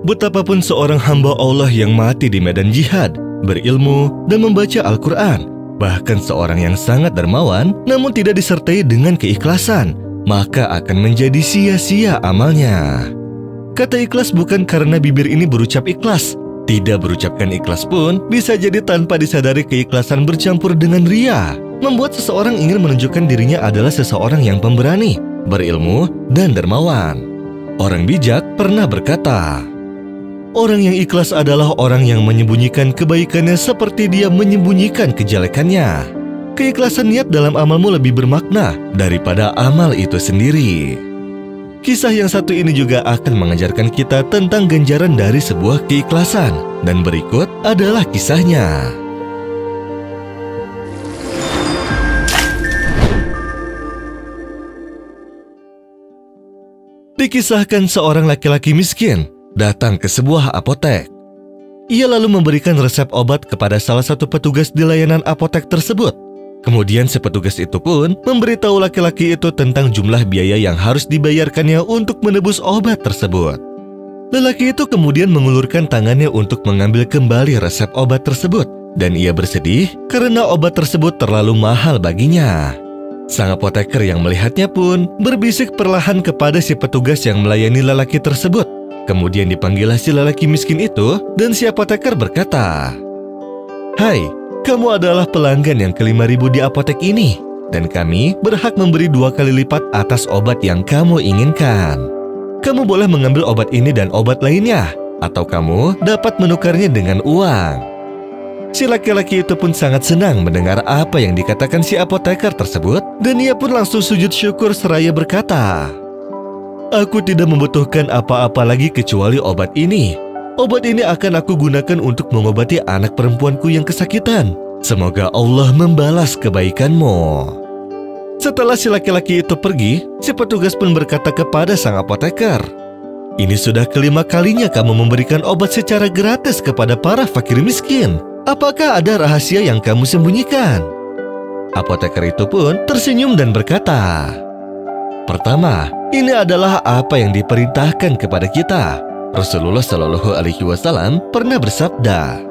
Betapapun seorang hamba Allah yang mati di medan jihad, berilmu, dan membaca Al-Quran, bahkan seorang yang sangat dermawan, namun tidak disertai dengan keikhlasan, maka akan menjadi sia-sia amalnya. Kata ikhlas bukan karena bibir ini berucap ikhlas. Tidak berucapkan ikhlas pun bisa jadi tanpa disadari keikhlasan bercampur dengan ria, membuat seseorang ingin menunjukkan dirinya adalah seseorang yang pemberani, berilmu, dan dermawan. Orang bijak pernah berkata, orang yang ikhlas adalah orang yang menyembunyikan kebaikannya seperti dia menyembunyikan kejelekannya. Keikhlasan niat dalam amalmu lebih bermakna daripada amal itu sendiri. Kisah yang satu ini juga akan mengajarkan kita tentang ganjaran dari sebuah keikhlasan. Dan berikut adalah kisahnya. Dikisahkan seorang laki-laki miskin datang ke sebuah apotek. Ia lalu memberikan resep obat kepada salah satu petugas di layanan apotek tersebut. Kemudian si petugas itu pun memberitahu laki-laki itu tentang jumlah biaya yang harus dibayarkannya untuk menebus obat tersebut. Lelaki itu kemudian mengulurkan tangannya untuk mengambil kembali resep obat tersebut. Dan ia bersedih karena obat tersebut terlalu mahal baginya. Sang apoteker yang melihatnya pun berbisik perlahan kepada si petugas yang melayani lelaki tersebut. Kemudian dipanggillah si lelaki miskin itu dan si apoteker berkata, "Hai, kamu adalah pelanggan yang ke-5.000 di apotek ini, dan kami berhak memberi 2 kali lipat atas obat yang kamu inginkan. Kamu boleh mengambil obat ini dan obat lainnya, atau kamu dapat menukarnya dengan uang." Si laki-laki itu pun sangat senang mendengar apa yang dikatakan si apoteker tersebut, dan ia pun langsung sujud syukur seraya berkata, "Aku tidak membutuhkan apa-apa lagi kecuali obat ini. Obat ini akan aku gunakan untuk mengobati anak perempuanku yang kesakitan. Semoga Allah membalas kebaikanmu." Setelah si laki-laki itu pergi, si petugas pun berkata kepada sang apoteker, "Ini sudah kelima kalinya kamu memberikan obat secara gratis kepada para fakir miskin. Apakah ada rahasia yang kamu sembunyikan?" Apoteker itu pun tersenyum dan berkata, "Pertama, ini adalah apa yang diperintahkan kepada kita. Rasulullah Shallallahu Alaihi Wasallam pernah bersabda,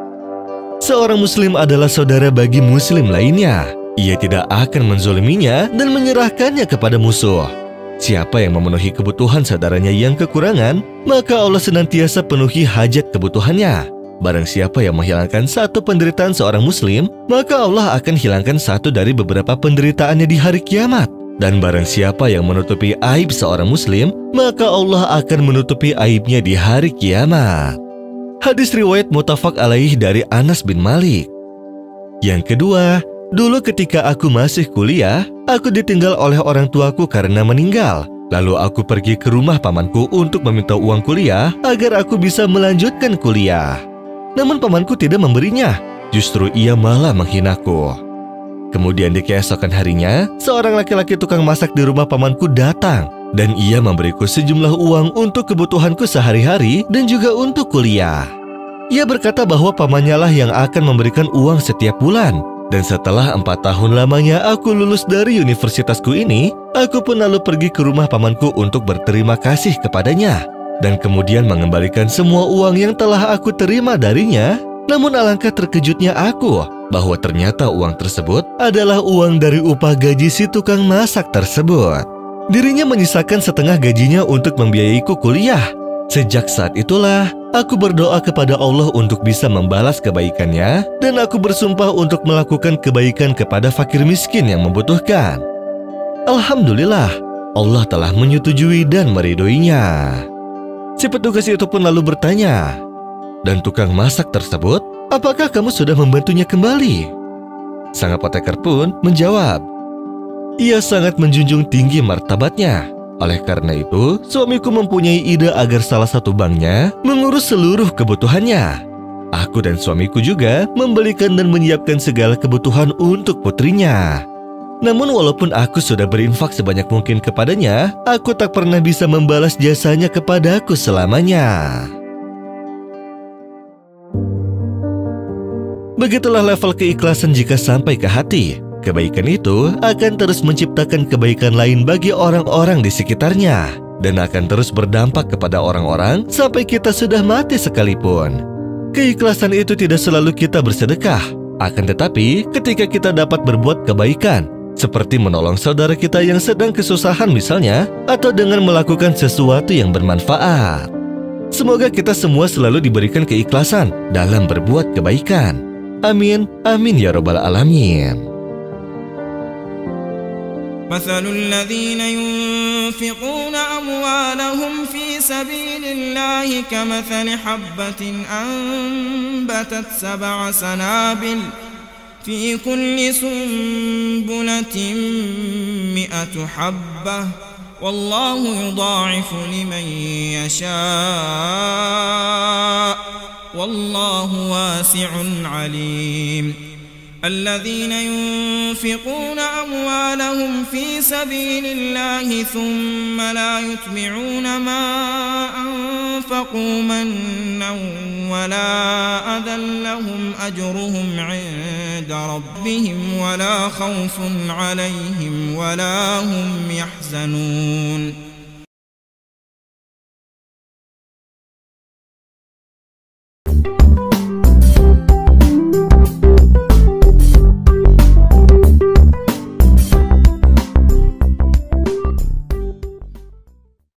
seorang muslim adalah saudara bagi muslim lainnya. Ia tidak akan menzoliminya dan menyerahkannya kepada musuh. Siapa yang memenuhi kebutuhan saudaranya yang kekurangan, maka Allah senantiasa penuhi hajat kebutuhannya. Barang siapa yang menghilangkan satu penderitaan seorang muslim, maka Allah akan hilangkan satu dari beberapa penderitaannya di hari kiamat. Dan barang siapa yang menutupi aib seorang muslim, maka Allah akan menutupi aibnya di hari kiamat." Hadis riwayat muttafaq alaih dari Anas bin Malik. Yang kedua, dulu ketika aku masih kuliah, aku ditinggal oleh orang tuaku karena meninggal. Lalu aku pergi ke rumah pamanku untuk meminta uang kuliah agar aku bisa melanjutkan kuliah. Namun pamanku tidak memberinya, justru ia malah menghinaku. Kemudian di keesokan harinya, seorang laki-laki tukang masak di rumah pamanku datang, dan ia memberiku sejumlah uang untuk kebutuhanku sehari-hari dan juga untuk kuliah. Ia berkata bahwa pamannya lah yang akan memberikan uang setiap bulan. Dan setelah 4 tahun lamanya aku lulus dari universitasku ini, aku pun lalu pergi ke rumah pamanku untuk berterima kasih kepadanya, dan kemudian mengembalikan semua uang yang telah aku terima darinya. Namun alangkah terkejutnya aku bahwa ternyata uang tersebut adalah uang dari upah gaji si tukang masak tersebut. Dirinya menyisakan setengah gajinya untuk membiayaiku kuliah. Sejak saat itulah, aku berdoa kepada Allah untuk bisa membalas kebaikannya, dan aku bersumpah untuk melakukan kebaikan kepada fakir miskin yang membutuhkan. Alhamdulillah, Allah telah menyetujui dan meridhoinya. Si petugas itu pun lalu bertanya, "Dan tukang masak tersebut, apakah kamu sudah membantunya kembali?" Sang apoteker pun menjawab, "Ia sangat menjunjung tinggi martabatnya. Oleh karena itu, suamiku mempunyai ide agar salah satu banknya mengurus seluruh kebutuhannya. Aku dan suamiku juga membelikan dan menyiapkan segala kebutuhan untuk putrinya. Namun walaupun aku sudah berinfak sebanyak mungkin kepadanya, aku tak pernah bisa membalas jasanya kepadaku selamanya." Begitulah level keikhlasan jika sampai ke hati. Kebaikan itu akan terus menciptakan kebaikan lain bagi orang-orang di sekitarnya. dan akan terus berdampak kepada orang-orang sampai kita sudah mati sekalipun. Keikhlasan itu tidak selalu kita bersedekah, akan tetapi ketika kita dapat berbuat kebaikan, seperti menolong saudara kita yang sedang kesusahan misalnya, atau dengan melakukan sesuatu yang bermanfaat. Semoga kita semua selalu diberikan keikhlasan dalam berbuat kebaikan. Amin, amin ya rabbal alamin. مثل الذين ينفقون أموالهم في سبيل الله كمثل حبة أنبتت 7 سنابل في كل سنبلة 100 حبة والله يضاعف لمن يشاء والله واسع عليم. الذين ينفقون أموالهم في سبيل الله ثم لا يتبعون ما أنفقوا منا ولا أذى لهم أجرهم عند ربهم ولا خوف عليهم ولا هم يحزنون.